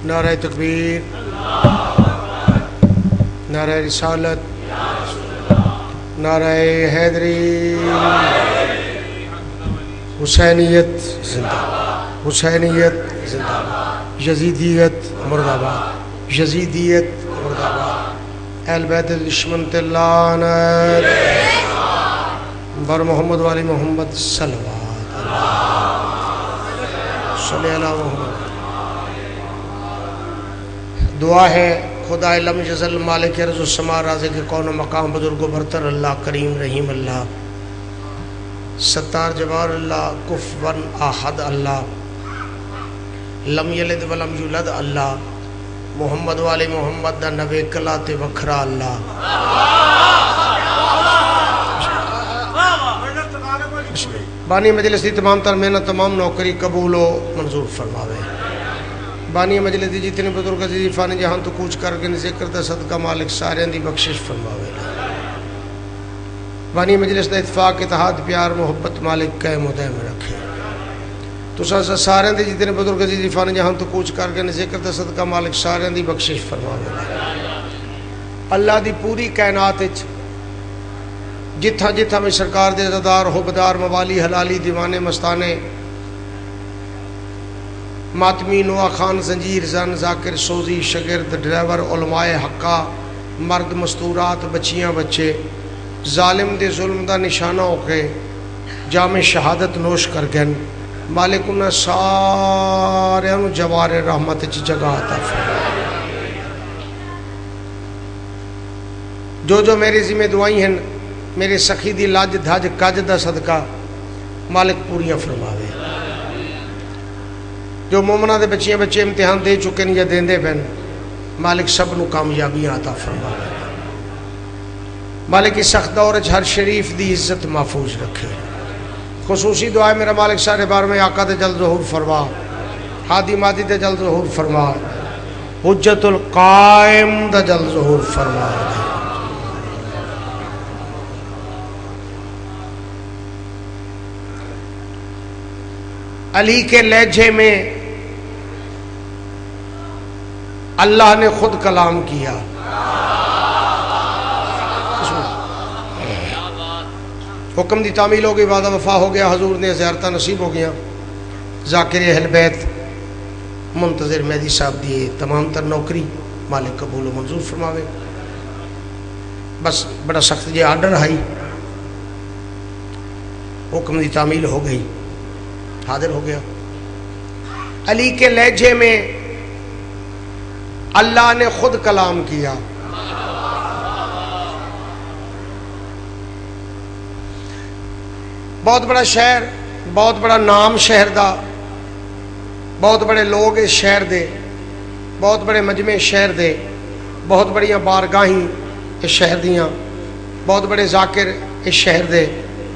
نعرہ تکبیر، نعرہ رسالت، نعرہ حیدری، حسینیت زندہ باد، حسینیت زندہ باد، یزیدیت مرد آباد، یزیدیت مرد آباد، اہل بیت دشمن لعنت بر محمد والی محمد صلوات صلی اللہ محمد۔ دعا ہے خدا لم یزل مالک ارض و سما رازق کون و مقام بزرگ و برتر اللہ کریم رحیم اللہ ستار جبار اللہ کفوا احد اللہ لم یلد ولم یولد اللہ محمد والی محمد دا نبی کلات وکھرا اللہ۔ بانی مجلس دی تمام تر محنت تمام نوکری قبول و منظور فرماوے۔ بانی مجلس دی جتنے بزرگ عزیز فانی جہاں تو کوچ کر کے ذکر دا صدقہ مالک سارے دی بخشش فرماوے۔ بانی مجلس دا اتفاق اتحاد پیار محبت مالک قائم و دائم رکھے۔ تو سارے دی جتنے بزرگ عزیز فانی جہاں تو کوچ کر کے ذکر دا صدقہ مالک سارے دی بخشش فرماوے۔ اللہ دی پوری کائنات جتھا جتھا میں سرکار دے عزادار حبدار موالی حلالی دیوانے مستانے ماتمی نوا خان زنجیر زن ذاکر سوزی شگرد ڈرائیور علماء حقہ مرد مستورات بچیاں بچے ظالم دے ظلم دا نشانہ ہو کے جام شہادت نوش کر گن مالک انہاں سارے جوار رحمت جگہ عطا فرمائے۔ جو میری ذمہ دعائیں ہیں میرے سخی دی لاج دھاج کاج دا صدقہ مالک پوریاں فرماوے۔ جو مومنہ دے بچے امتحان دے چکے ہیں یا دین دے پہن مالک سب نو کامیابیاں عطا فرماوے۔ مالک اس سخت دور ہر شریف دی عزت محفوظ رکھے۔ خصوصی دعائیں میرا مالک سارے بار میں آقا دے جلد ظہور فرما، ہادی مادی دے جلد ظہور فرما، حجت القائم دا جلد ظہور فرما۔ علی کے لہجے میں اللہ نے خود کلام کیا۔ حکم دی تعمیل ہو گئی، وعدہ وفا ہو گیا، حضور نے زیارتہ نصیب ہو گیا۔ ذاکر اہل بیت منتظر مہدی صاحب دیے تمام تر نوکری مالک قبول و منظور فرماوے۔ بس بڑا سخت جی آرڈر آئی، حکم دی تعمیل ہو گئی، حاضر ہو گیا۔ علی کے لہجے میں اللہ نے خود کلام کیا۔ بہت بڑا شہر، بہت بڑا نام شہر دا، بہت بڑے لوگ اس شہر دے، بہت بڑے مجمع شہر دے، بہت بڑیاں بارگاہیں اس شہر دیاں، بہت بڑے ذاکر اس شہر دے،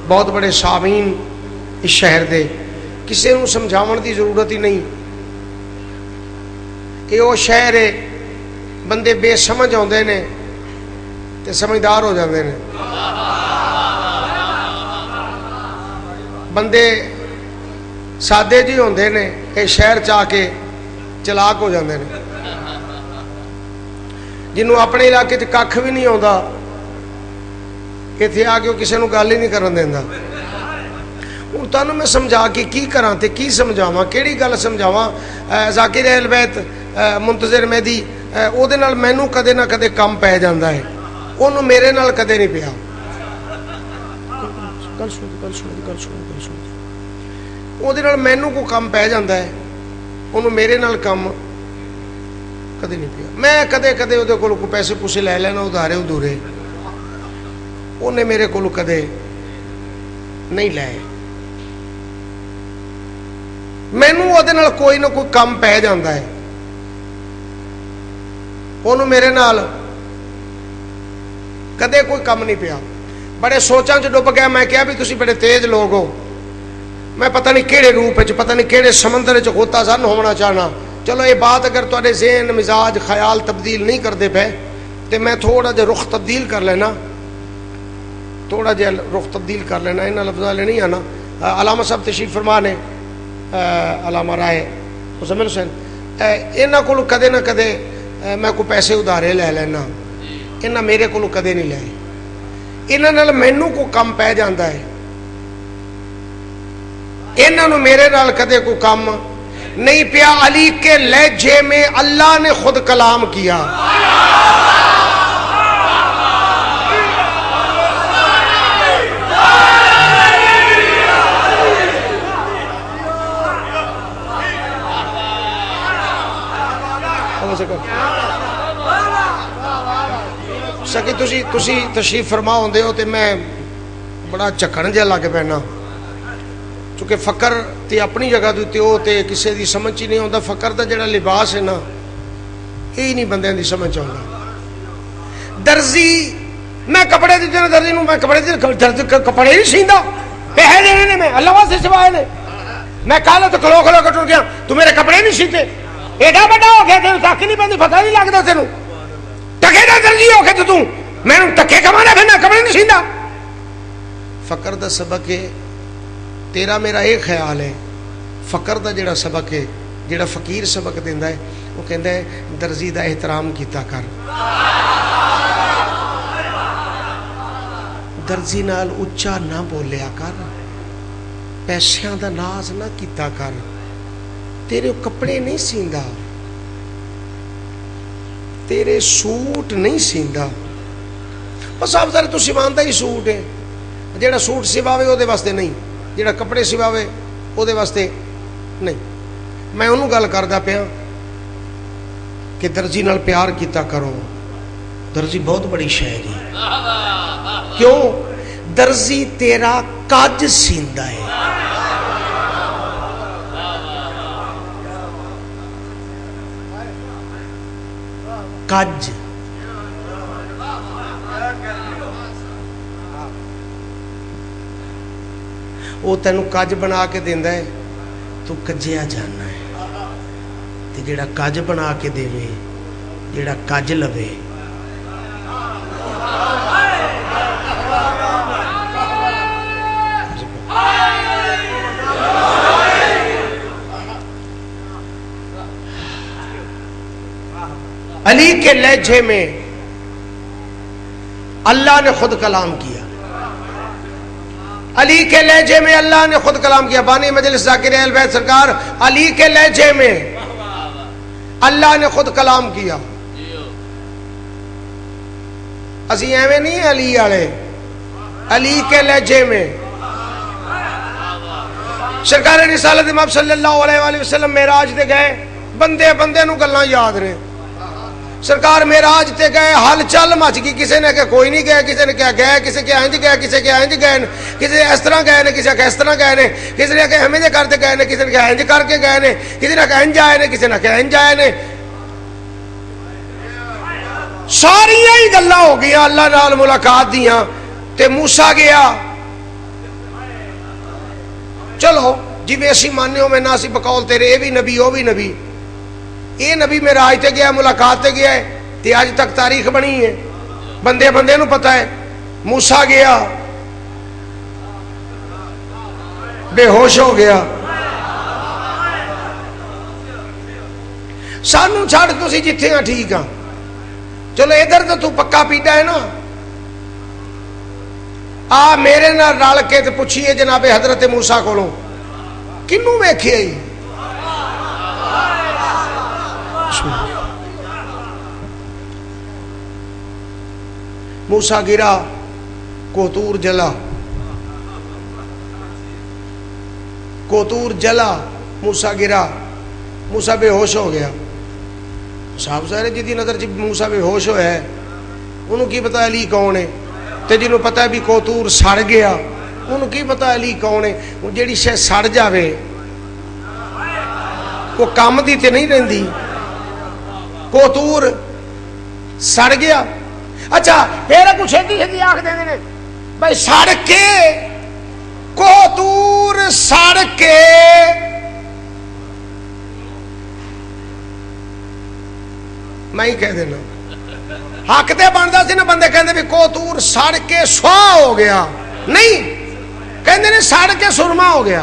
بہت بڑے سامعین اس شہر دے۔ کسی نو سمجھاون دی ضرورت ہی نہیں۔ یہ وہ شہر ہے بندے بے سمجھ آتے ہیں تے سمجھدار ہو جاتے ہیں، بندے سادے جی ہوندے نے یہ شہر چاہ کے چلاک ہو جاتے ہیں۔ جنہوں اپنے علاقے کھ بھی نہیں آتا اتنے آ کے کسی نو گل ہی نہیں کرن دیندا۔ ہوں تمہیں میں سمجھا کے کی کراں تے کی سمجھاواں، کیڑی گل سمجھاواں؟ ذاکر اہل بیت منتظر مہدی او دے نال مینوں کدے نہ کدے کم پی جاندا ہے، اونوں میرے نال کدے نہیں پیا۔ او دے نال مینوں کو کم پی جاندا ہے، اونوں میرے نال کم کدے نہیں پیا۔ میں کدے کدے او کول کو پیسے پوسے لے لینا ادھارے ادھورے، اونے میرے کول کدے نہیں لے۔ مینوں او دے نال کوئی نہ کوئی کم پی جاندا ہے، انہوں میرے نال کدے کوئی کم نہیں پیا۔ بڑے سوچاں چ ڈب گیا، میں کہا بھی تسی بڑے تیز لوگ ہو، میں پتہ نہیں کیڑے روپ وچ، پتہ نہیں کیڑے سمندر وچ غوطہ زن ہونا چاہنا۔ چلو یہ بات اگر تواڈے ذہن مزاج خیال تبدیل نہیں کرتے پے تے میں تھوڑا جہا رخ تبدیل کر لینا، تھوڑا جہا رخ تبدیل کر لینا، انہاں لفظاں لے نہیں آنا۔ علامہ صاحب تشریف فرما نے، علامہ رائے مزمل حسین ਇਹਨਾਂ ਕੋਲੋਂ ਕਦੇ ਨਾ ਕਦੇ ਮੈਂ ਕੋਈ ਪੈਸੇ ਉਧਾਰੇ ਲੈ ਲੈਣਾ, ਇਹਨਾਂ ਮੇਰੇ ਕੋਲੋਂ ਕਦੇ ਨਹੀਂ ਲਏ। ਇਹਨਾਂ ਨਾਲ ਮੈਨੂੰ ਕੋਈ ਕੰਮ ਪੈ ਜਾਂਦਾ ਹੈ, ਇਹਨਾਂ ਨੂੰ ਮੇਰੇ ਨਾਲ ਕਦੇ ਕੋਈ ਕੰਮ نہیں پیا۔ علی کے لہجے میں اللہ نے خود کلام کیا۔ سکی تسی تشریف فرما ہوندے ہو تے میں بڑا چکھن جہا لگ پینا، چونکہ فقر تے اپنی جگہ تے وہ تے کسی دی سمجھ ہی نہیں آتا۔ فقر دا جڑا لباس ہے نا یہی نہیں بندے دی سمجھ آتا۔ درزی میں کپڑے دی درزی نوں میں کپڑے نہیں سیندا، پیسے دینے نے میں اللہ واسطے سوائے نے، میں کل تو کھلو کھلو کے ٹر گیا، تو میرے کپڑے نہیں سیتے، ایڈا بڑا ہو گیا تینوں تک نہیں پہنتی، پتہ نہیں لگتا تینوں ٹکے دا درزی ہو کے تو میں ٹکے کمانا پھرنا کپڑے نہیں سیندا۔ فقر دا سبق ہے تیرا میرا ایک خیال ہے، فقر دا جڑا سبق ہے، جڑا فقیر سبق دیندا ہے، وہ کہندا ہے درزی دا احترام کیتا کر، درزی نال اچا نہ بولیا کر، پیسیاں دا ناز نہ کیتا کر، تیرے کپڑے نہیں سیندا، تیرے سوٹ نہیں سیندا، بس آپ ذرا تو سیواندا ہی سوٹ ہے، جڑا سوٹ سواوے او دے واسطے نہیں، جڑا کپڑے سواوے او دے واسطے نہیں۔ میں انہوں گل کردا پیا کہ درزی نال پیار کیتا کرو، درزی بہت بڑی شے ہے۔ کیوں؟ درزی تیرا کج سیندا ہے، کج وہ تینوں کج بنا کے دیندا ہے، تو کجیا جانا ہے، تے جڑا کج بنا کے دے، جڑا کج لوے علی کے لہجے میں اللہ نے خود کلام کیا، علی کے لہجے میں اللہ نے خود کلام کیا۔ بانی مجلس ذاکر اہل بیت سرکار علی کے لہجے میں اللہ نے خود کلام کیا۔ اسی ایویں نہیں علی والے، علی کے لہجے میں سرکار رسالت امام صلی اللہ علیہ وآلہ وسلم معراج تے گئے، بندے بندے نو گلاں یاد رہے، سرکار معراج تے گئے، ہل چل مچ گئی، کسی نے کہ کوئی نہیں گئے، کسی نے کہا گئے، کسی کہ انج گئے، کسی کہ انج گئے، کسی اس طرح گئے نے، کسی کہ اس طرح گئے نے، کسی نے کہ ہمیں کرتے گئے نے، کسی نے کہ انج کر کے گئے نے، کسی نے کہ انج آئے نے، کسی نے کہ انج آئے نے، ساری ہی گلاں ہو گئی اللہ نال ملاقات دیاں۔ تے موسیٰ گیا، چلو جی ویسی ماننے ہو میں نہ سی بقول تیرے، اے بھی نبی او بھی نبی، یہ نبی معراج تے گیا، ملاقات تے گیا ہے، تے آج تک تاریخ بنی ہے، بندے بندے نو پتہ ہے۔ موسیٰ گیا بے ہوش ہو گیا، سانو چھاڑ تسی جتھے ہاں ٹھیک ہاں، چلو ادھر تو پکا پیٹا ہے نا، آ میرے نال رل کے تے پوچھیے جناب حضرت موسیٰ کولوں کنوں ویکھیا ہی؟ موسیٰ گرا، کوتور جلا، کوتور جلا، موسیٰ گرا، موسیٰ بے ہوش ہو گیا۔ صاحب ظاہر جی دی نظر جب موسیٰ بے ہوش ہویا ہے، انہوں کی پتا علی کون ہے، تے جنہوں پتا ہے بھی کوتور سڑ گیا، انہوں کی پتا علی کون ہے، وہ جیڑی شے سڑ جاوے وہ کام دی تے نہیں رہندی، کوتور سڑ گیا۔ اچھا پھر کچھ چھتی آخ دیں نے بھائی سڑ کے کوتور سڑ کے میں ہی کہہ دینا حق تے بنتا سی نا، بندے کہندے بھی کوتور سڑ کے سواہ ہو گیا، نہیں کہندے نے سڑ کے سرما ہو گیا۔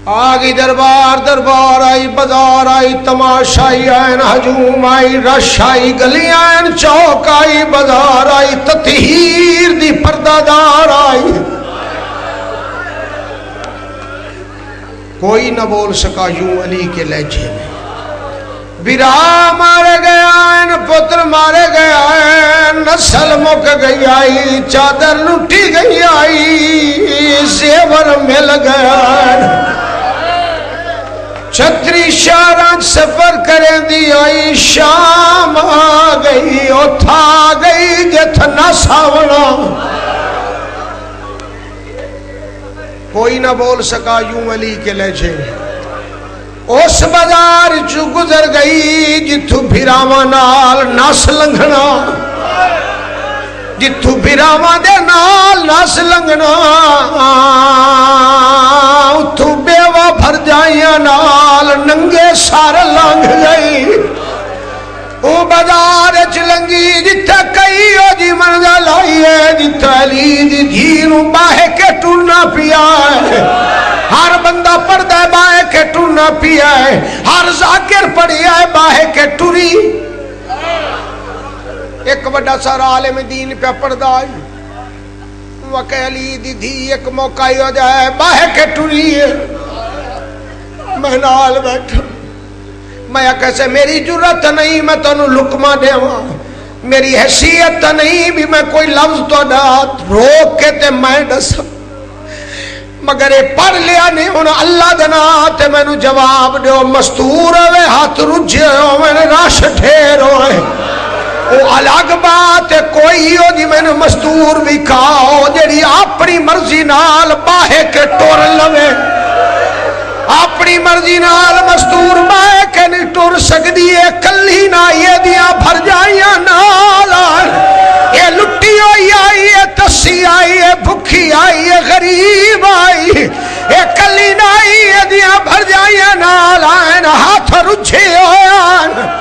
آ گئی دربار دربار آئی بازار آئی تماشائی آئین ہجوم آئی رش آئی گلیاں آئین چوک آئی بازار آئی تطہیر دی پردہ دار آئی کوئی نہ بول سکا یوں علی کے لہجے میں برا مارے گیا ان پتر مارے گیا ان نسل مک گئی آئی چادر لٹی گئی آئی زیور مل گیا چھتری شاران سفر کریں دی آئی شام آ گئی اتھا گئی جت نہ ساونا کوئی نہ بول سکا یوں علی کے لہجے اس بازار چو گزر گئی جتھو بھراواں نال نس لنگھنا جتھو بھراواں دے نال نس لنگھنا اتھو بیوہ بھر جائیاں نال ننگے سار لنگ گئی او بازار چلنگی جتھا کئی او جی منزل آئی ہے جتھا علی دی دھیروں باہے کے ٹورنا پیا ہے ہر بندہ پڑھتا ہے باہے کے ٹورنا پیا ہے ہر ذاکر پڑھی ہے باہے کے ٹوری ایک بڑا سارا عالم دین پہ پڑھتا ہے وقع علی دی دھی ایک موقع ہی ہو جائے باہے کے ٹوری ہے میں نال بیٹھا میں کیسے میری جرت نہیں میں تنو لکمہ دے ہوں میری حیثیت نہیں بھی میں کوئی لفظ تو روک کے تے میں ڈسا مگر یہ پڑھ لیا نہیں ہونا اللہ دنا تے میں نو جواب دیو مستور ہوئے ہاتھ رجھے ہو میں نے راش ٹھیر ہوئے وہ الگ بات ہے کوئی ہو جی میں نے مستور بھی کھاؤ جیڑی اپنی مرضی نال باہے کے ٹور لوے اپنی مرضی نال مستور باہے کے نہیں ٹور سکتی ہے کلی نہ یہ دیا بھر جائیاں نال یہ لٹی ہوئی آئی ہے تسی آئی ہے بھکھی آئی ہے غریب آئی یہ کلی نہ یہ دیا بھر جائیاں نال آئین ہاتھ رجھے ہوئے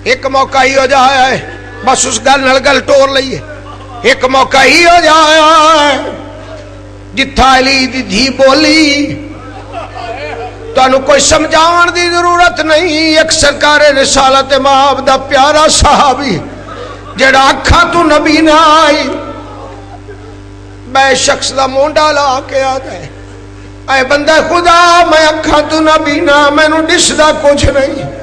ایک موقع ہی ہو جائے بس اس گل نل گل ٹور لئیے ایک موقع ہی ہو جائے جتھا علی دی دھی بولی تو انہوں کوئی سمجھاون دی ضرورت نہیں ایک سرکار رسالت مآب دا پیارا صحابی جڑا اکھاں تو نبی نہ آئی بے شخص دا مونڈا لا کے آتا ہے اے بندہ خدا میں اکھاں تو نبی نہ میں نو ڈس دا کچھ نہیں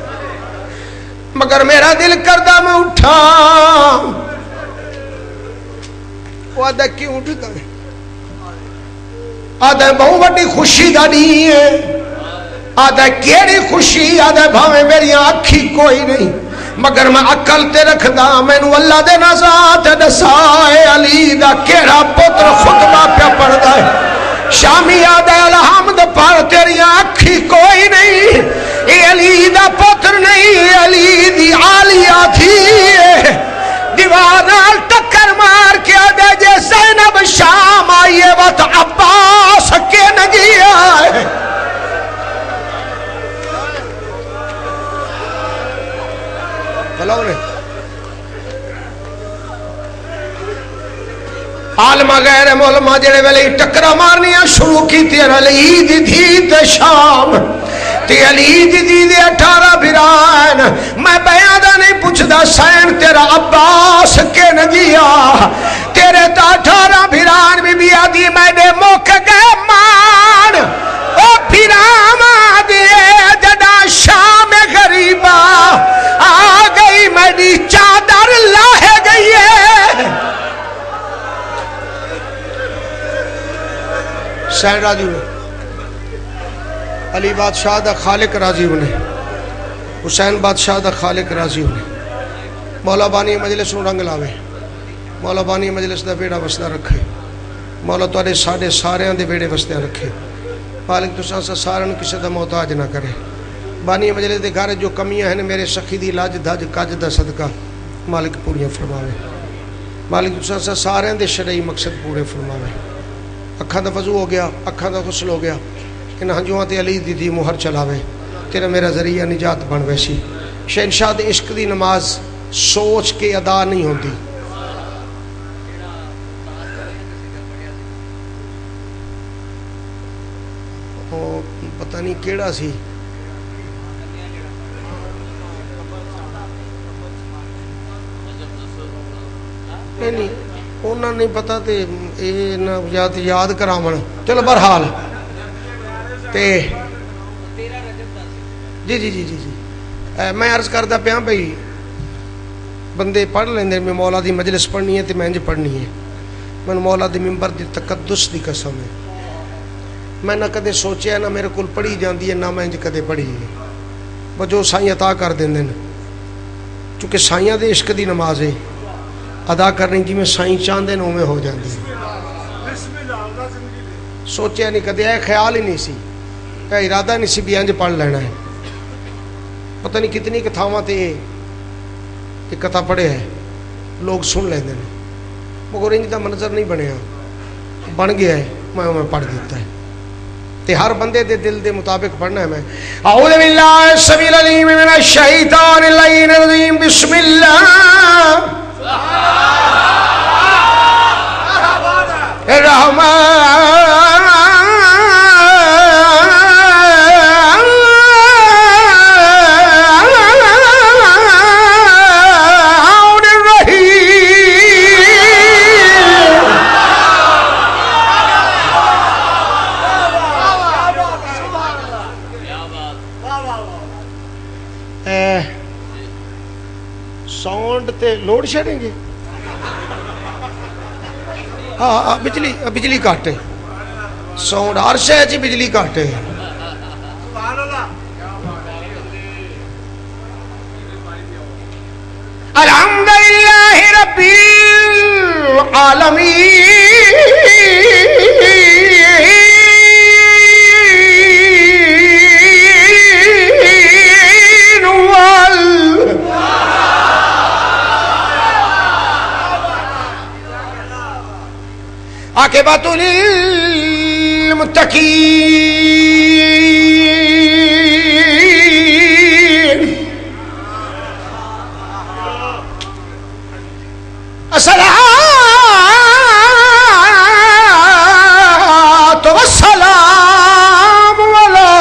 مگر میرا دل کردہ میں اٹھا وہ آدھا کیوں اٹھتا ہے آدھا بہو بڑی خوشی دا نہیں ہے آدھا کیڑی خوشی آدھا بھاویں میری آنکھی کوئی نہیں مگر میں عقل تے رکھ دا میں نو اللہ دے نزات دسائے علی دا کیڑا پتر خطبہ پہ پڑھ دا ہے شامی آدھا الحمد پر تیری آنکھی کوئی نہیں اے علی دا پتر نہیں علی دی عالیہ تھی دیوانال ٹکر مار کے آدھے جے زینب شام آئیے وقت عباس کے نگی آئے عالمہ غیر مولمہ جڑے ویلے ٹکرہ مارنیاں شروع کی تیر علی دی دھی تے شام تے علی دی دھی دے 18 بھران میں بیادہ نہیں پوچھدا سین تیرا عباس کے نگیا تیرے تا 18 بھران بھی بھی آدھی میں دے موک گئے مان او بھرام آدھے جڑا شام غریبہ آ گئی میری چادر لاہے گئی ہے سین راضی ہوئے علی بادشاہ دا خالق راضی ہونے حسین بادشاہ دا خالق راضی ہونے مولا بانی مجلس نو رنگ لاوے مولا بانی مجلس دا بیڑا وسدہ رکھے مولا توڑے ساڑے سارے دے بیڑے وسدہ رکھے مالک تو سانسا سارن کسی دا محتاج نہ کرے بانی مجلس دے گھر جو کمیاں ہیں میرے سخی دی لاج دھاج کاج دا صدقہ مالک پوریاں فرماوے مالک تو سانسا سارے دے شرعی مقصد پورے فرماوے اکھاں دا وضو ہو گیا اکھاں دا غسل ہو گیا ان ہنجوہاں تے علی دی دی مہر چلاوے تیرا میرا ذریعہ نجات بن ویسی شہنشاہ دے عشق دی نماز سوچ کے ادا نہیں ہوندی نہیں کیڑا سی نہیں انہوں نہیں پتا تے یاد کراون چلو بہرحال تے جی جی جی جی جی میں عرض کردا پیا بھائی بندے پڑھ لیندے میں مولا دی مجلس پڑھنی ہے تے میں انج پڑھنی ہے میں مولا دی ممبر دی تقدس دی قسم ہے میں نہ کدے سوچیا نہ میرے کول پڑھی جاندی ہے نہ میں انج کدے پڑھی ہے جو سائیں عطا کر دیندے نے چونکہ سائیاں دے عشق دی نماز ہے ادا کرنی جی میں سائیں چاہتے ہیں اوے ہو جاندی سوچیا نہیں کدے ہے خیال ہی نہیں سی ارادہ نہیں سی بھی انج پڑھ لینا ہے پتہ نہیں کتنی کتھاواں تے ایک کتھا پڑھے ہے لوگ سن لیندے نے مگر انج دا منظر نہیں بنیا بن گیا ہے میں پڑھ دیتا ہے تے ہر بندے دے دل دے مطابق پڑھنا ہے میں اعوذ باللہ السمیع العلیم من الشیطان اللعین الرجیم بسم اللہ الرحمن ساؤنڈ تے لوڈ شیڈنگ ہے ہاں بجلی کٹ ہے ساؤنڈ ہر شے چ بجلی کٹ ہے الحمدللہ رب العالمین عاقبۃ للمتقین الصلاۃ والسلام علی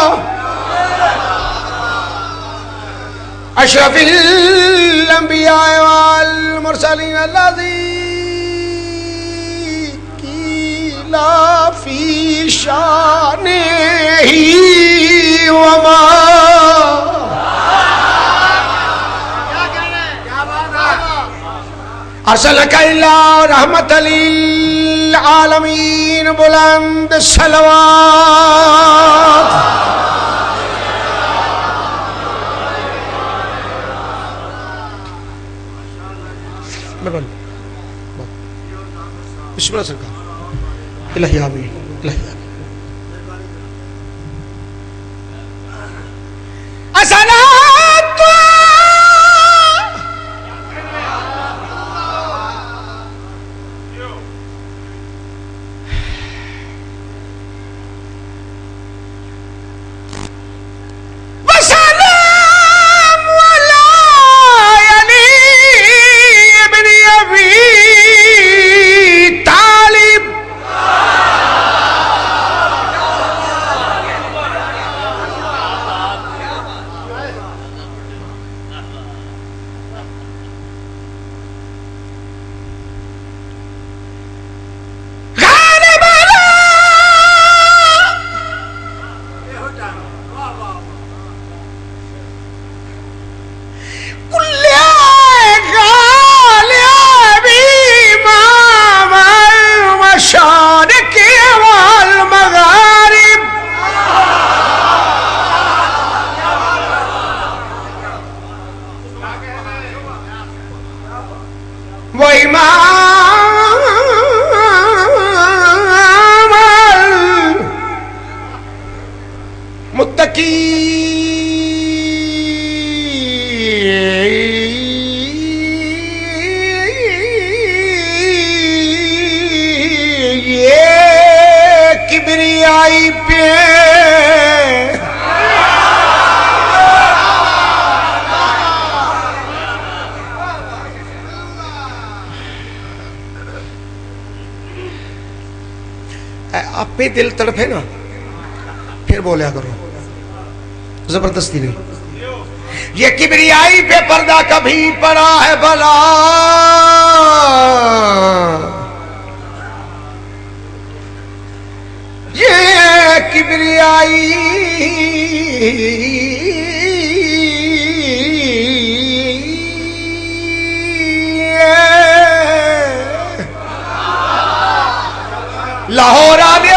اشرف الانبیاء والمرسلین الذین لا فی شانہ وما ارسلک الا رحمۃ للعالمین بلند صلوات بسم اللہ سرکار الہی آمین الہی آمین الصلاۃ والسلام علی علی ابن ابی طالب کبریائی پہ آپ پہ دل تڑپے نا پھر بولیا کرو زبردستی نہیں. یہ کبریائی پہ پردہ کبھی پڑا ہے بھلا، یہ کبریائی لاہور آنے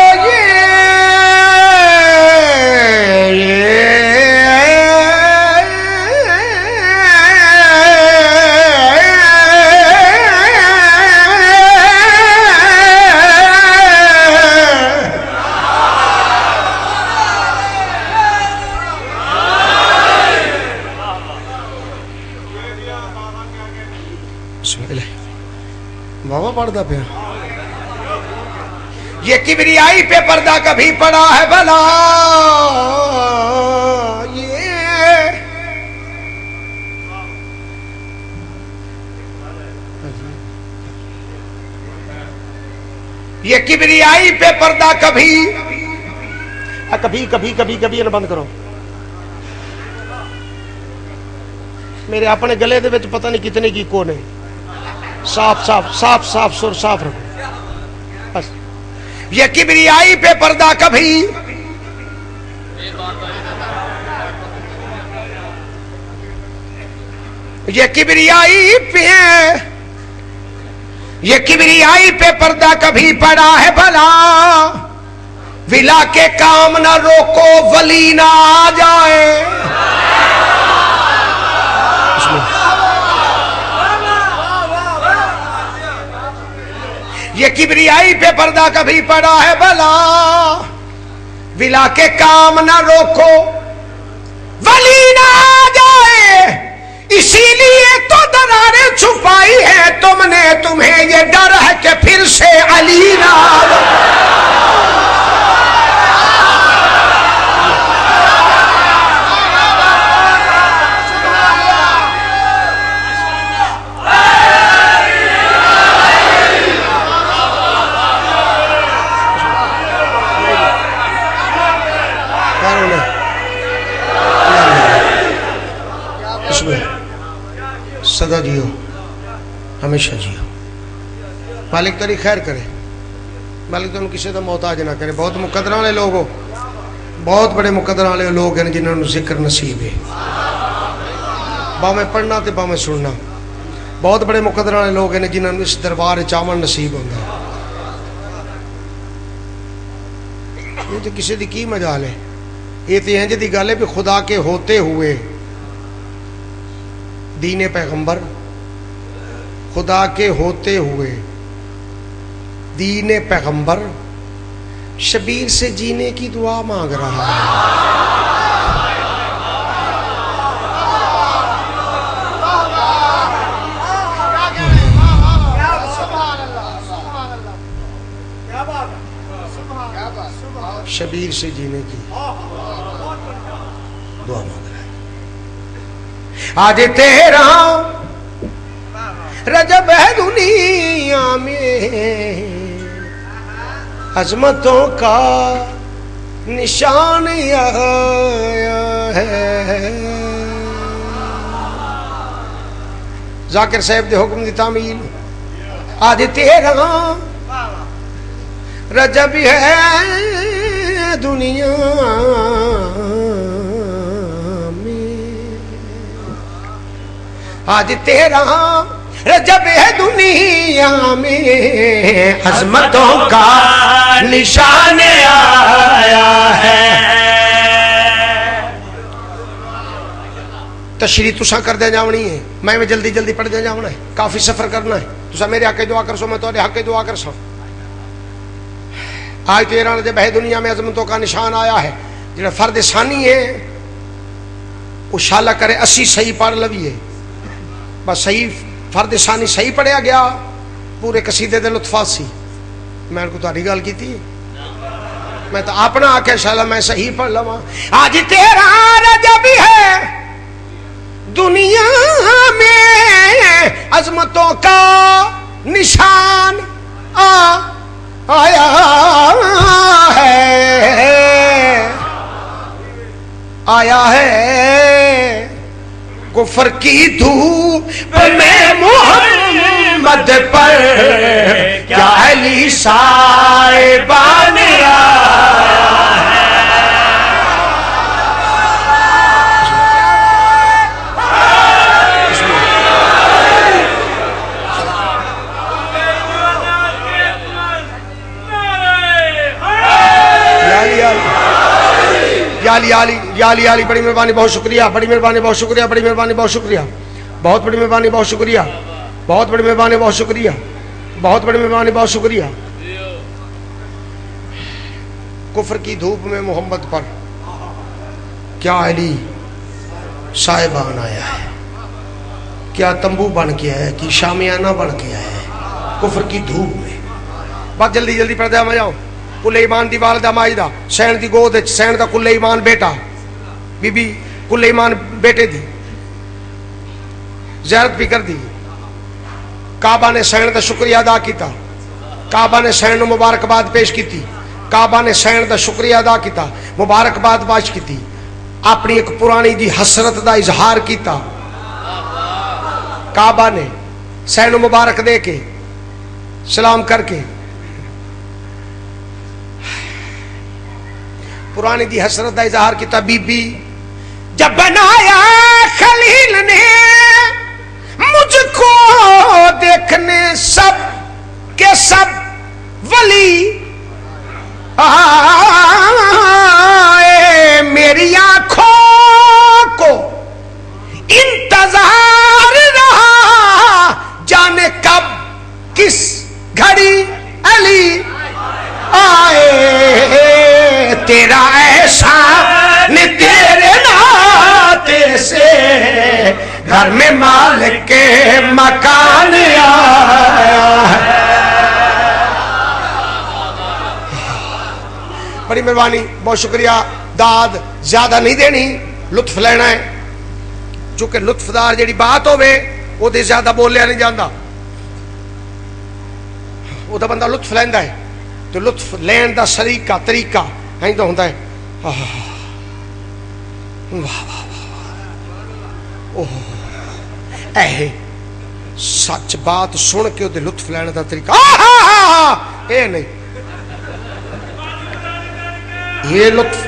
بابا پڑھتا پیا. یہ کبریائی پہ پردہ کبھی پڑا ہے بھلا، یہ کبریائی پہ پردہ کبھی کبھی کبھی کبھی کبھی بند کرو. میرے اپنے گلے دے وچ پتہ نہیں کتنے کی کون ہے. صاف صاف صاف صاف سر صاف رکھو بس. یہ کبریائی پہ پردہ کبھی یہ کبریائی پہ پردہ کبھی پڑا ہے بھلا، ولا کے کام نہ روکو ولی نہ آ جائے. یہ کبریائی پہ پردہ کبھی پڑا ہے بھلا، ولا کے کام نہ روکو ولی نہ آ جائے. اسی لیے تو دراریں چھپائی ہے تم نے، تمہیں یہ ڈر ہے کہ پھر سے علی نہ آ جائے. سدا جیو، ہمیشہ جیو. مالک تیری خیر کرے، مالک تم کسی کا محتاج نہ کرے. بہت مقدر والے لوگ ہو، بہت بڑے مقدر والے لوگ ہیں جنہوں نے ذکر نصیب ہے، باویں پڑھنا تے باویں سننا. بہت بڑے مقدر والے لوگ ہیں جنہوں نے اس دربار چاون نصیب ہوتا ہے. یہ تو کسی دی کی مجال ہے. یہ تو انج دی گل ہے بھی خدا کے ہوتے ہوئے دین پیغمبر، خدا کے ہوتے ہوئے دین پیغمبر شبیر سے جینے کی دعا مانگ رہا ہے. شبیر سے جینے کی دعا مانگ رہا ہے. آج تیرا رجب ہے دنیا میں، عظمتوں کا نشان آیا ہے. ذاکر صاحب دے حکم دی تعمیل. آج تیرا رجب ہے دنیا آج تیرا رجب ہے دنیا میں، عظمتوں کا نشان آیا ہے. تشریح تساں کر دے جاونی ہے، میں جلدی جلدی پڑھ دے جاونا ہے. کافی سفر کرنا ہے. تساں میرے حق دعا کر سو، میں تہاڈے حق دعا کر سو. آج تیرا رجب ہے دنیا میں، عظمتوں کا نشان آیا ہے. جڑا فرد ثانی ہے وہ شالا کرے 80 صحیح پڑھ لویے، بس صحیح فرد ثانی صحیح پڑھیا گیا، پورے قصیدے دے لطفات سی. میں کو تاری گل کی تھی، میں تو اپنا آکھے شالا میں صحیح پڑھ لواں. آج تیرا رجب ہے دنیا میں، عظمتوں کا نشان آیا ہے، آیا ہے کفر کی دھوپ میں محمد پر کیا علی صاحبان علی بڑی مہربانی بہت شکریہ بڑی مہربانی بہت شکریہ بڑی مہربانی بہت شکریہ بہت بڑی مہربانی بہت شکریہ بہت بڑی مہربانی بہت شکریہ بہت بڑی مہربانی بہت شکریہ کفر کی دھوپ میں محمد پر کیا علی صاحبان آیا ہے کیا تمبو بن کے آیا ہے کہ شامیانہ بن کے آیا ہے کفر کی دھوپ میں بات جلدی جلدی پڑھ دیا میں جاؤں کل ایمان دی والدہ ماجدہ سین دی گود سین دا کل ایمان بیٹا بی بی کل ایمان بیٹے دی زیارت بھی کر دی کعبہ نے سین دا شکریہ ادا کیتا کعبہ نے سین مبارکباد پیش کیتی کعبہ نے سین دا شکریہ ادا کیتا مبارکباد باش کیتی اپنی ایک پرانی دی حسرت دا اظہار کیتا کعبہ نے سین مبارک دے کے سلام کر کے پرانی دی حسرت دا اظہار کیتا بی بی جب بنایا خلیل نے مجھ کو دیکھنے سب کے سب ولی آئے میری آنکھوں کو انتظار رہا جانے کب کس گھڑی علی آئے تیرا احسان تیرے ناطے سے گھر میں مالک کے مکان آیا ہے بڑی مہربانی بہت شکریہ داد زیادہ نہیں دینی لطف لینا ہے چونکہ لطف دار جڑی بات ہوئے وہ دے زیادہ بولیا نہیں جاندہ وہ دا بندہ لطف لیندہ ہے تو لطف لین دا سلیقہ طریقہ ہیں تو ہوندہ ہے اے سچ بات سن کے وہ لطف لینے دا طریقہ اے نہیں یہ لطف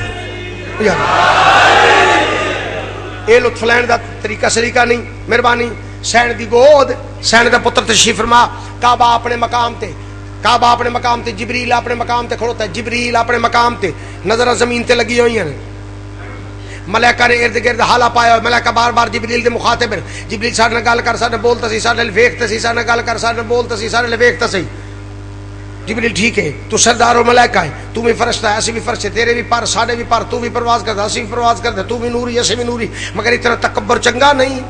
یہ لطف لینے دا طریقہ سلیقہ نہیں مہربانی سین دی گود سین دا پتر تشریف فرما کعبہ اپنے مقام تے کعبہ اپنے مقام تے جبریل اپنے مقام تے کھڑوتا ہے جبریل اپنے مقام تے نظر زمین تے لگی ہوئی ہیں ملائکہ نے ارد گرد حالا پایا ملائکہ بار بار جبریل دے مخاطب ہیں جبریل سارے گل کر سارے بولتا سی سارے ویکھتا سی سارے گل کر سارے بولتا سی سارے ویکھتا سی جبریل ٹھیک ہے تو سردار و ملائکہ ہے تو بھی فرشتہ ہے اسی بھی فرشتے تیرے بھی پر ساڑے بھی پر تو بھی پرواز کرتا اسی بھی پرواز کرتا تو بھی نوری اسی بھی نوری مگر اتنا تکبر چنگا نہیں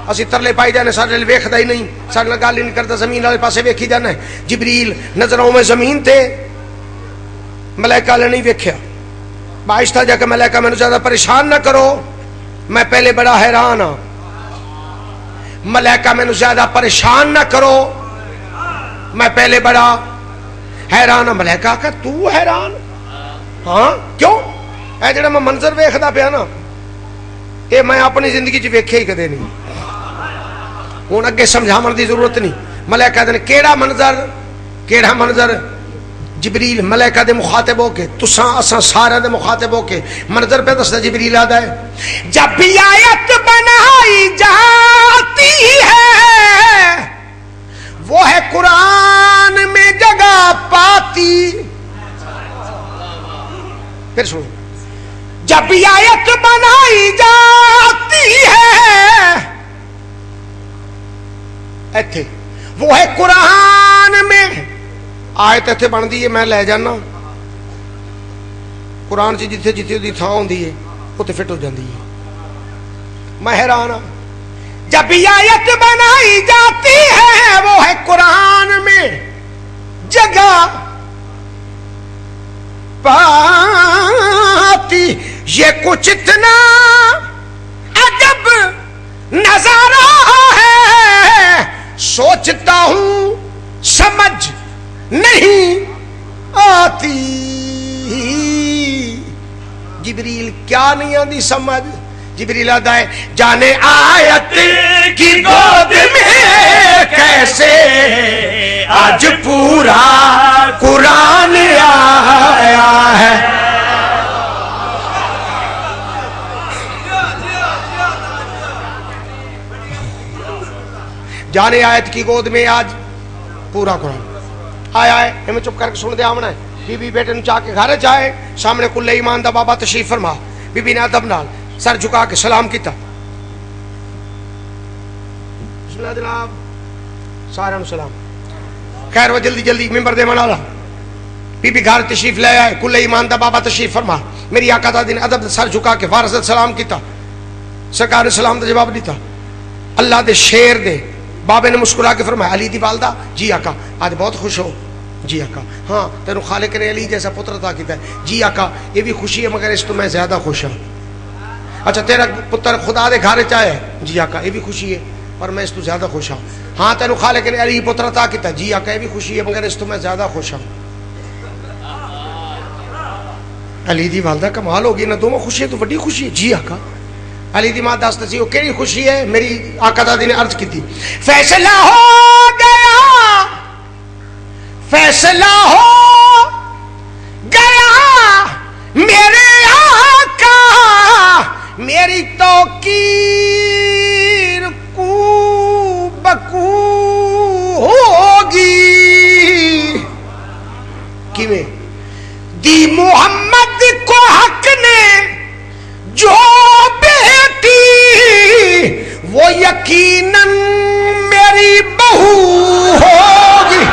اسی ترلے پائی جانے سارے ویکھدا ہی نہیں سارے گل ہی نہیں کرتا زمین والے پاسے ویکھی جانا ہے جبریل نظروں میں زمین تے ملائکہ نے نہیں ویکھیا بائشتہ جا کے ملائکہ میں نے زیادہ پریشان نہ کرو میں پہلے بڑا حیران ہاں ملائکہ میں نے زیادہ پریشان نہ کرو میں پہلے بڑا حیران ہاں ملائکہ کہ تو حیران ہاں کیوں اے جڑا میں منظر ویکھدا پیا نا اے میں اپنی زندگی چ ویکھے ہی کدے نہیں ہوں اگے سمجھاون دی ضرورت نہیں ملائکہ نے کیڑا منظر جبریل ملائکہ دے مخاطب ہو کے تساں اساں سارے دے مخاطب ہو کے منظر پہ دستا جبریل آدا ہے جب بھی آیت بنائی جاتی ہے وہ ہے قرآن میں جگہ پاتی پھر سنو جب بھی آیت بنائی جاتی ہے ایتھے وہ ہے قرآن میں آیت ایتھے بن دی ہے میں لے جانا قرآن سے جتھے جتھے دی تھاں ہوندی ہے وہ تے فٹ ہو جاندی ہے میں حیران ہاں جب بھی آیت بنائی جاتی ہے وہ ہے قرآن میں جگہ پاتی یہ کچھ اتنا عجب نظارہ ہے سوچتا ہوں سمجھ نہیں آتی جبریل کیا نہیں آتی سمجھ جبریل آتا ہے جانے آیت کی گود میں کیسے آج پورا قرآن آیا ہے. جانے آیت کی گود میں آج پورا قرآن آیا ہے. ہمیں چپ کر کے سن دے آمنا ہے. بی بی بیٹے چاہ کے گھر جائے سامنے کل ایمان دا بابا تشریف فرما. بی بی نے ادب نال سر جھکا کے سلام کیتا. بسم اللہ جناب سارے سلام. خیر وہ جلدی جلدی ممبر دے منالا. بی بی گھر تشریف لے آئے. کل ایمان دا بابا تشریف فرما. میری آقا دا دن ادب سر جھکا کے فارس سلام کیتا. سرکار نے سلام دا جواب دیتا. اللہ دے شیر دے بابے نے مسکرا کے فرمایا علی دی والدہ جی آقا آج بہت خوش ہو. جی آقا ہاں تینو خالق نے علی جیسا پتر عطا کیتا ہے. جی آقا یہ بھی خوشی ہے مگر اس تو میں زیادہ خوش ہوں. اچھا تیرا پتر خدا دے گھر چاہے. جی آقا یہ بھی خوشی ہے پر میں اس تو زیادہ خوش ہوں. ہاں تینو خالق نے علی پتر عطا کیتا ہے. جی آقا یہ بھی خوشی ہے مگر اس تو میں زیادہ خوش ہوں. علی دی والدہ کمال ہوگی نہ دونوں خوشی ہے تو بڑی خوشی ہے. جی آقا علی دی ماں دست سی وہ کیڑی خوشی ہے. میری آقا دادی نے عرض کی تھی فیصلہ ہو گیا فیصلہ ہو گیا میرے آقا میری توقیر کو بکو ہوگی. کیویں دی محمد کو حق نے جو بیٹی وہ یقیناً میری بہو ہوگی.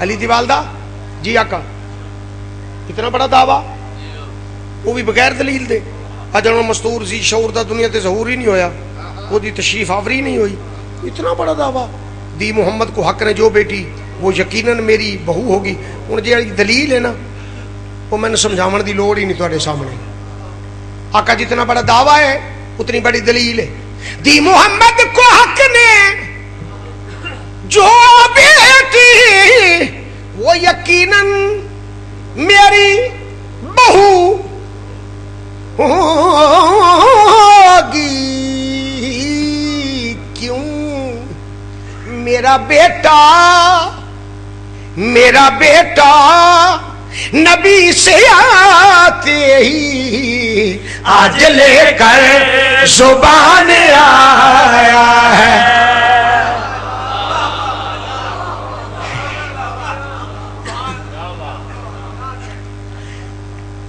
علی دی والدہ جی آقا اتنا بڑا دعویٰ وہ بھی بغیر دلیل دے. اجل مستور زی شعور دا دنیا تے ظہور ہی نہیں ہویا وہ دی تشریف آوری نہیں ہوئی. اتنا بڑا دعویٰ دی محمد کو حق نے جو بیٹی وہ یقیناً میری بہو ہوگی. ہن جی دلیل ہے نا وہ میں نے سمجھاون دی لوڑ ہی نہیں تواڈے سامنے. آقا جتنا بڑا دعویٰ ہے اتنی بڑی دلیل ہے. دی محمد کو حق نے جو بیٹی وہ یقیناً میری بہو ہوگی. کیوں میرا بیٹا نبی سے آتے ہی آج لے کر زبان آیا ہے.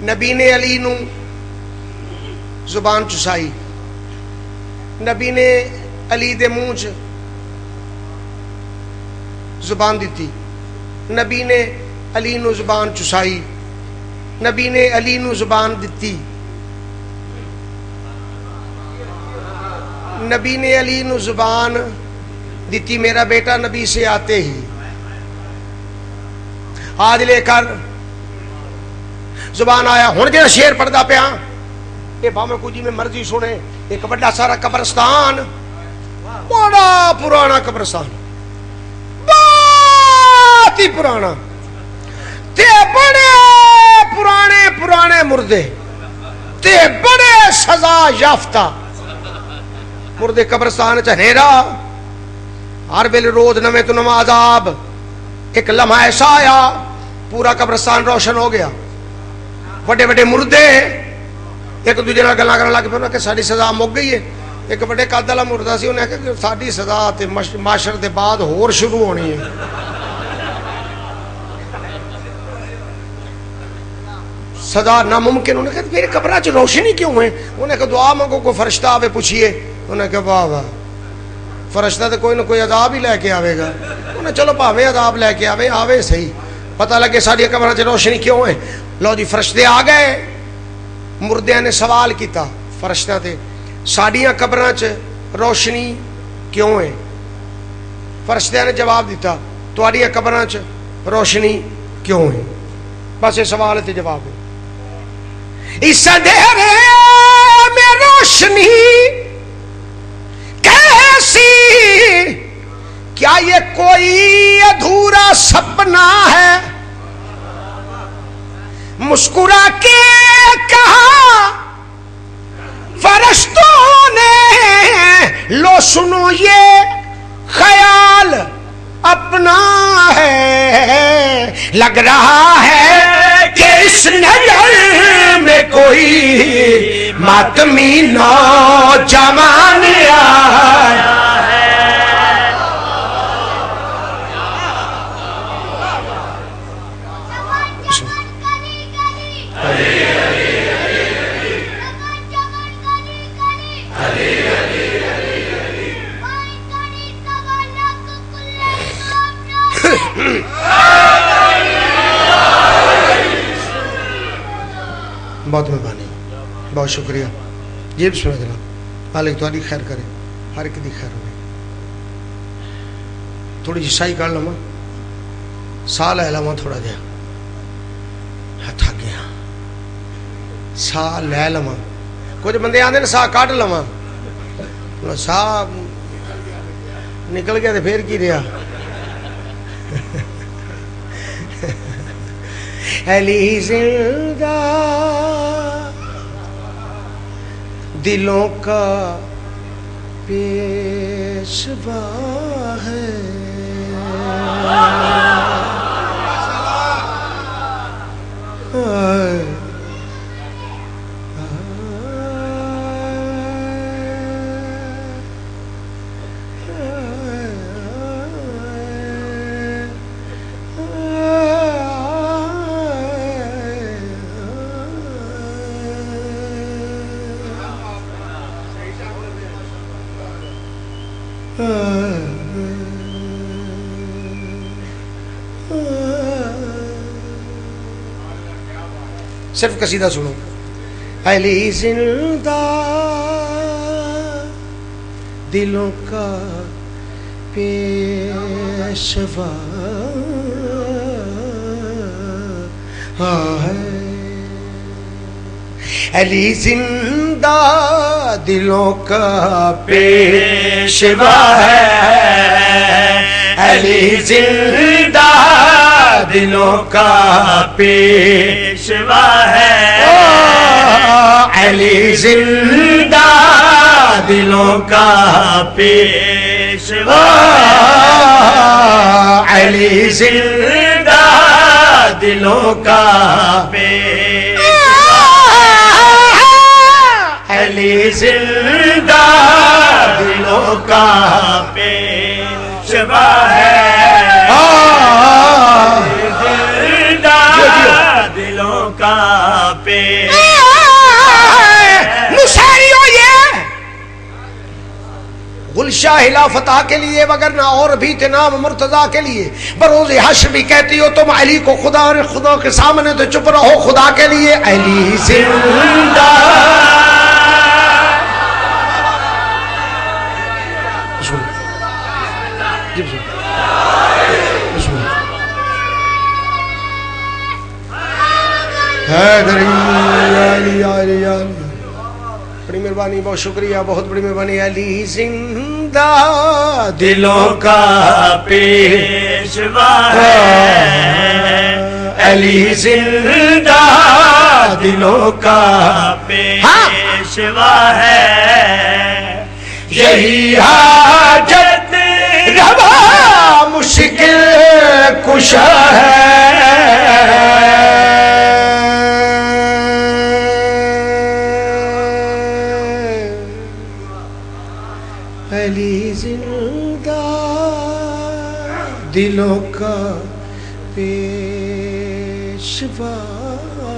نبی نے علی نو زبان چسائی. نبی نے علی دے منہ چ زبان دیتی. نبی نے علی نو زبان چسائی. نبی نے علی نو زبان دیتی. نبی نے علی نو زبان دیتی. میرا بیٹا نبی سے آتے ہی آج لے کر زبان آیا. ہن جڑا شیر پڑھدا پیا یہ بھاویں کو جی میں مرضی سنے. ایک بڑا سارا قبرستان بڑا پرانا قبرستان بہت ہی پرانا تے بڑے پرانے مردے تے بڑے سزا یافتہ مردے. قبرستان چ ہنیرا ہر ویلے روز نویں تو نواں عذاب. ایک لمحہ ایسا آیا پورا قبرستان روشن ہو گیا. بڑے بڑے مردے ایک دوجے نال گلاں کرن لگ پے کہ ساری سزا مک گئی ہے. ایک بڑے قد والا مردہ سی انہیں کہ ساری سزا تے معاشر دے بعد ہور شروع ہونی ہے. سزا ناممکن. انہیں کہا میرے قبراں چ روشنی کیوں ہے؟ انہیں کہا دعا مانگو کوئی فرشتہ آوے پوچھئے. انہیں کہا واہ واہ فرشتہ تے کوئی نہ کوئی عذاب ہی لے کے آوے گا. انہیں چلو بھاوے عذاب لے کے آوے صحیح پتہ لگے ساری قبراں چ روشنی کیوں ہے. لو جی فرشتے آ گئے. مردیاں نے سوال کیتا فرشتیاں تے ساڈیاں قبراں چ روشنی کیوں ہے؟ فرشتیاں نے جواب دیتا تواڈیاں قبراں چ روشنی کیوں ہے. بس یہ سوال تے جواب ہے. اس اندھیرے میں روشنی کیسی، کیا یہ کوئی ادھورا سپنا ہے؟ مسکرا کے کہا فرشتوں نے، لو سنو یہ خیال اپنا ہے، لگ رہا ہے کہ اس نظر میں کوئی ماتمی نوجوان آیا ہے۔ بہت مہربانی، بہت شکریہ جی، بسم اللہ جناب، مالک تھوڑی خیر کرے، ہر ایک دی خیر ہوئے۔ تھوڑی جی شاہی کر لما، سا لے لما تھوڑا جہا، تھک گیا، سا لے لما، کچھ بندے آتے ہیں سا کٹ لما، سا نکل گیا تو پھر کی رہا۔ علی زندہ دلوں کا پیشوا ہے، صرف قصیدہ سنو۔ علی زندہ دلوں کا پیشوا ہے، علی زندہ دلوں کا پیشوا ہے، علی زندہ دلوں کا پیشوا ہے، علی زندہ دلوں کا پیشوا، علی زندہ دلوں کا پیشوا، علی زندہ دلوں کا پیشوا ہے، دلوں کا مشاعریوں یہ گلشاہ فتح کے لیے وگرنہ اور بھی تھے نام مرتضیٰ کے لیے، بروز حشر بھی کہتی ہو تم علی کو خدا، اور خدا کے سامنے تو چپ رہو خدا کے لیے۔ علی زندہ بڑی مہربانی، بہت شکریہ، بہت بڑی مہربانی۔ علی زندہ دلوں کا پیشوا ہے، علی زندہ دلوں کا پیشوا ہے، یہی حاجت روا مشکل کشا ہے، علی زندہ دلوں کا پیشوا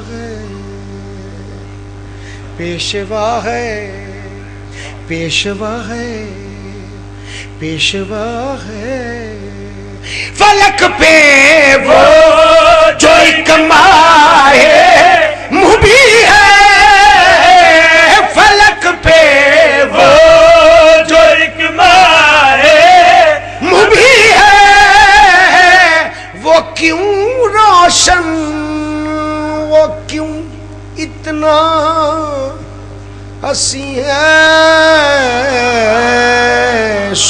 ہے، پیشوا ہے، پیشوا ہے، پیشوا ہے، فلک پہ وہ جو ایک ماہے مبی ہے، فلک پہ وہ کیوں روشن، وہ کیوں اتنا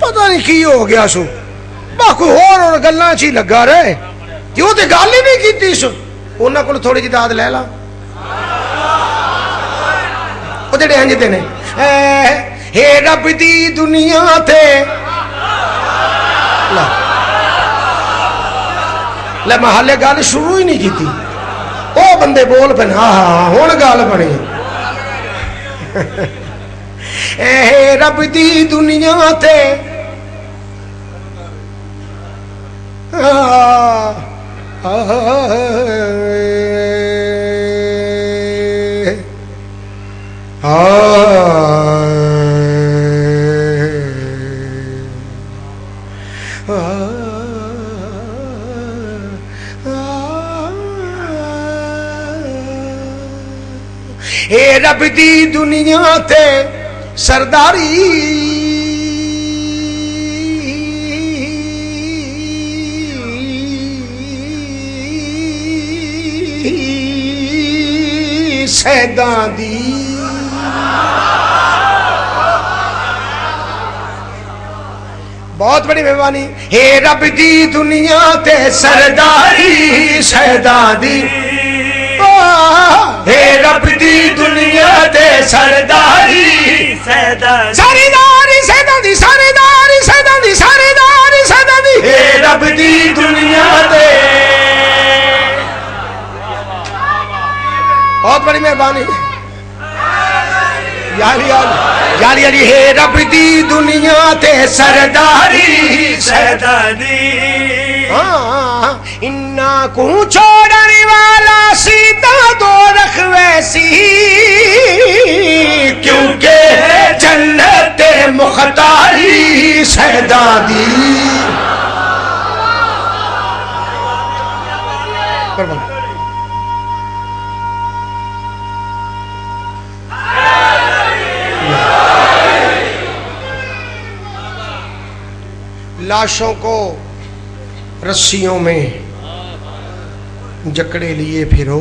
پتہ نہیں کی ہو گیا سو با کوئی اور گلاں چ لگا رہے کہ وہ تے گل ہی نہیں کیتی سو انہاں کول تھوڑی جی داد لے لا او جڑے ہنجدے نے اے رب دی دنیا تے لے محلے گل شروع ہی نہیں کیتی او بندے بول پے ہاں ہاں ہن گل بنی اے رب دی دنیا تے اے رب دی دنیا تے سرداری سیداں دی بہت بڑی مہربانی اے رب دی دنیا تے سرداری سیداں دی اے رب دی دنیا تے سرداری سرداری سیداں دی سرداری سیداں دی سرداری سیداں دی اے رب دی دنیا تے بہت بڑی مہربانی یاری ہے رب دی دنیا تے سرداری سرداری انہا کو چھوڑنے والا سیدھا دو رکھ ویسی کیونکہ جنت مختاری سیدادی لاشوں کو رسیوں میں جکڑے لیے پھرو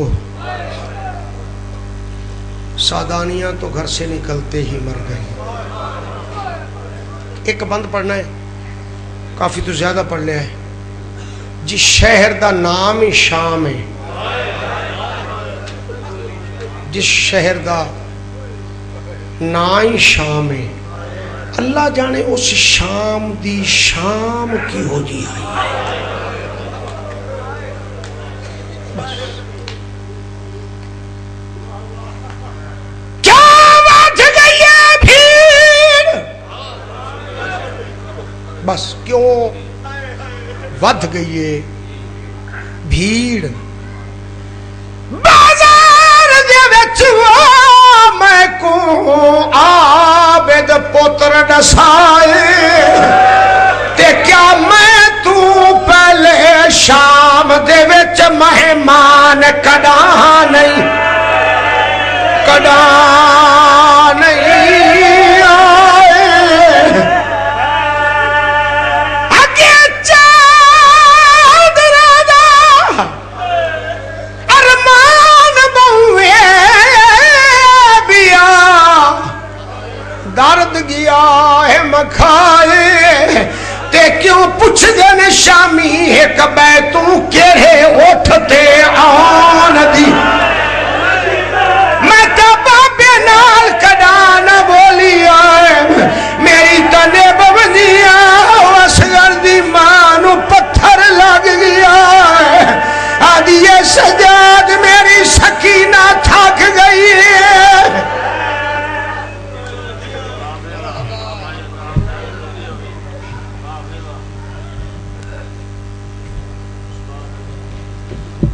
سادانیاں تو گھر سے نکلتے ہی مر گئی ایک بند پڑھنا ہے کافی تو زیادہ پڑھ لیا ہے جس شہر دا نام ہی شام ہے جس شہر دا نام ہی شام ہے اللہ جانے اس شام دی شام کی ہو جی آئی بس کیا بات گئی ہے پھر بس کیوں ود گئی ہے بھیڑ بازار دے وچ میں کو عابد پتر دسائے تے کیا میں تو پہلے شام دے وچ مہمان کڈا نہیں آئے اگے چاند راجا ارمان بہوے بیا درد گیا ہے مکھائے تے کیوں پوچھ دے شامی ایک بیتوں کیڑے اٹھتے آن دی